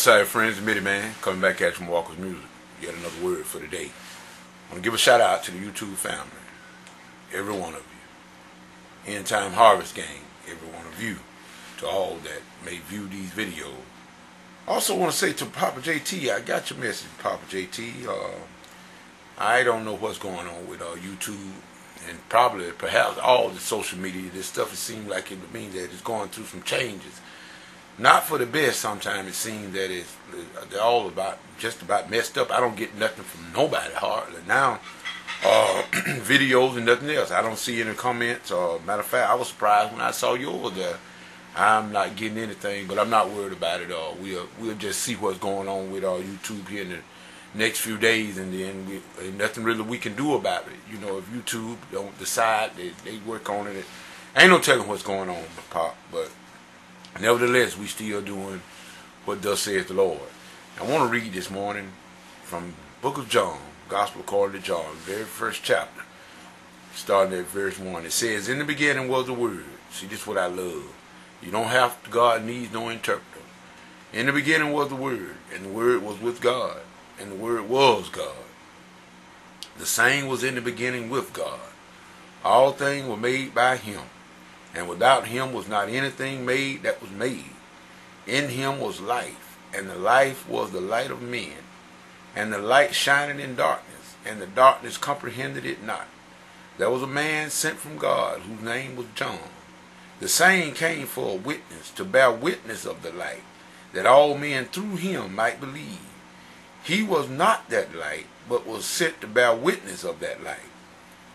Westside Friends, Mitty Man, coming back at you from Walker's Music. Yet another word for the day. I want to give a shout out to the YouTube family, every one of you. End Time Harvest Gang, every one of you. To all that may view these videos. I also want to say to Papa JT, I got your message, Papa JT. I don't know what's going on with YouTube and perhaps all the social media. This stuff, it seems like it means that it's going through some changes. Not for the best. Sometimes it seems that they're all just about messed up. I don't get nothing from nobody hardly now. Videos and nothing else. I don't see any comments. Matter of fact, I was surprised when I saw yours there. I'm not getting anything, but I'm not worried about it all. We'll just see what's going on with YouTube here in the next few days, and then ain't nothing really we can do about it. You know, if YouTube don't decide, they work on it. Ain't no telling what's going on, Pop. But nevertheless, we still doing what thus saith the Lord. I want to read this morning from the book of John, Gospel according to John, very first chapter, starting at verse 1. It says, "In the beginning was the Word." See, this is what I love. You don't have to, God needs no interpreter. In the beginning was the Word, and the Word was with God, and the Word was God. The same was in the beginning with God. All things were made by Him, and without Him was not anything made that was made. In Him was life, and the life was the light of men. And the light shined in darkness, and the darkness comprehended it not. There was a man sent from God, whose name was John. The same came for a witness, to bear witness of the light, that all men through him might believe. He was not that light, but was sent to bear witness of that light.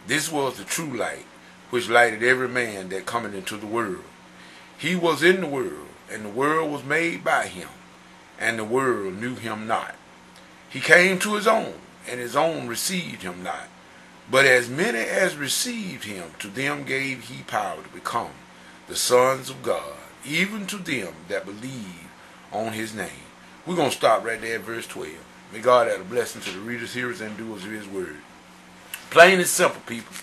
This was the true light, which lighted every man that cometh into the world. He was in the world, and the world was made by him, and the world knew him not. He came to his own, and his own received him not. But as many as received him, to them gave he power to become the sons of God, even to them that believe on his name. We're going to stop right there at verse 12. May God add a blessing to the readers, hearers, and doers of his word. Plain and simple, people.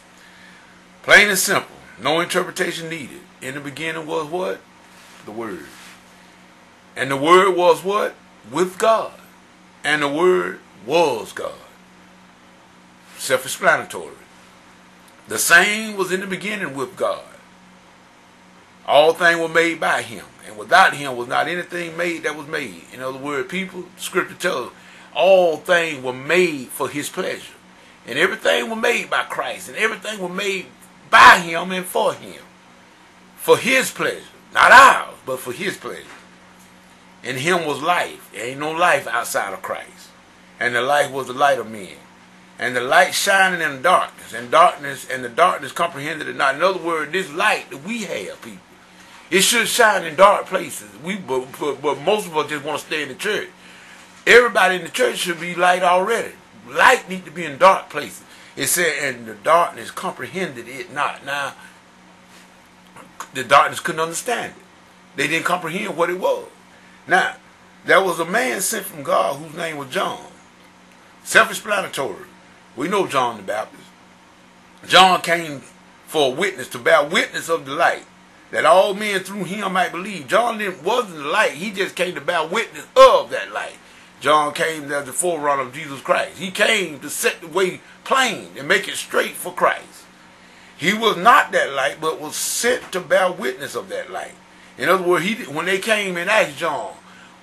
Plain and simple. No interpretation needed. In the beginning was what? The Word. And the Word was what? With God. And the Word was God. Self-explanatory. The same was in the beginning with God. All things were made by Him, and without Him was not anything made that was made. In other words, people, Scripture tells us, all things were made for His pleasure. And everything was made by Christ, and everything was made by Him and for Him. For His pleasure. Not ours, but for His pleasure. In Him was life. There ain't no life outside of Christ. And the life was the light of men. And the light shining in darkness, and the darkness comprehended it not. In other words, this light that we have, people, it should shine in dark places. But most of us just want to stay in the church. Everybody in the church should be light already. Light need to be in dark places. It said, and the darkness comprehended it not. Now, the darkness couldn't understand it. They didn't comprehend what it was. Now, there was a man sent from God whose name was John. Self-explanatory. We know John the Baptist. John came for a witness, to bear witness of the light, that all men through him might believe. John wasn't the light. He just came to bear witness of that light. John came as the forerunner of Jesus Christ. He came to set the way plain and make it straight for Christ. He was not that light, but was sent to bear witness of that light. In other words, when they came and asked John,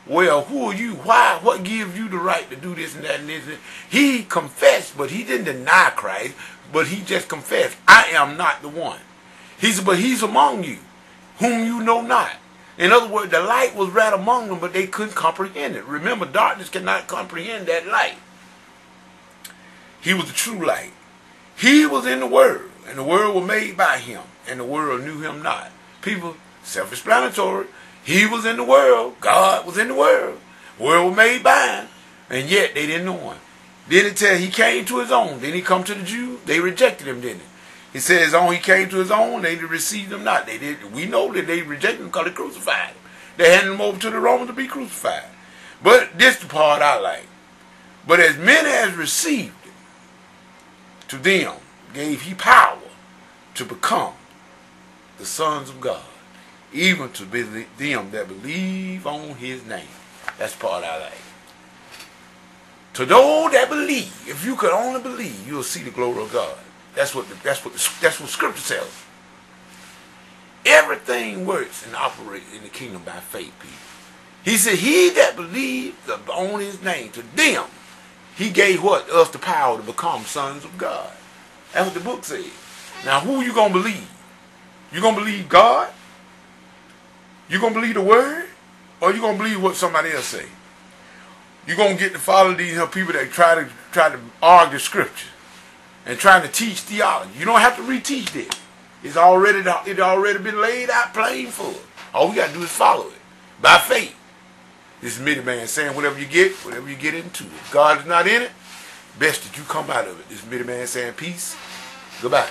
well, who are you? Why? What gives you the right to do this and that and this? He confessed, but he didn't deny Christ, but he just confessed, I am not the one. He said, but he's among you, whom you know not. In other words, the light was right among them, but they couldn't comprehend it. Remember, darkness cannot comprehend that light. He was the true light. He was in the world, and the world was made by him, and the world knew him not. People, self-explanatory. He was in the world. God was in the world. The world was made by him, and yet they didn't know him. Then it tells he came to his own. Then he come to the Jews. They rejected him, didn't he? He says, he came to his own, they received him not. We know that they rejected him because they crucified him. They handed him over to the Romans to be crucified. But this is the part I like. But as many as received him, to them gave he power to become the sons of God, even to them that believe on his name. That's the part I like. To those that believe, if you could only believe, you'll see the glory of God. That's what Scripture tells. Everything works and operates in the kingdom by faith, people. He said, he that believes on his name, to them, he gave what? Us the power to become sons of God. That's what the book says. Now, who you going to believe? You going to believe God? You going to believe the word? Or you going to believe what somebody else say? You going to get to follow these people that try to argue scripture and trying to teach theology. You don't have to reteach it. It's already been laid out plain for us. All we got to do is follow it by faith. This is Mitty Man saying whatever you get into. If God is not in it, best that you come out of it. This is Mitty Man saying peace. Goodbye.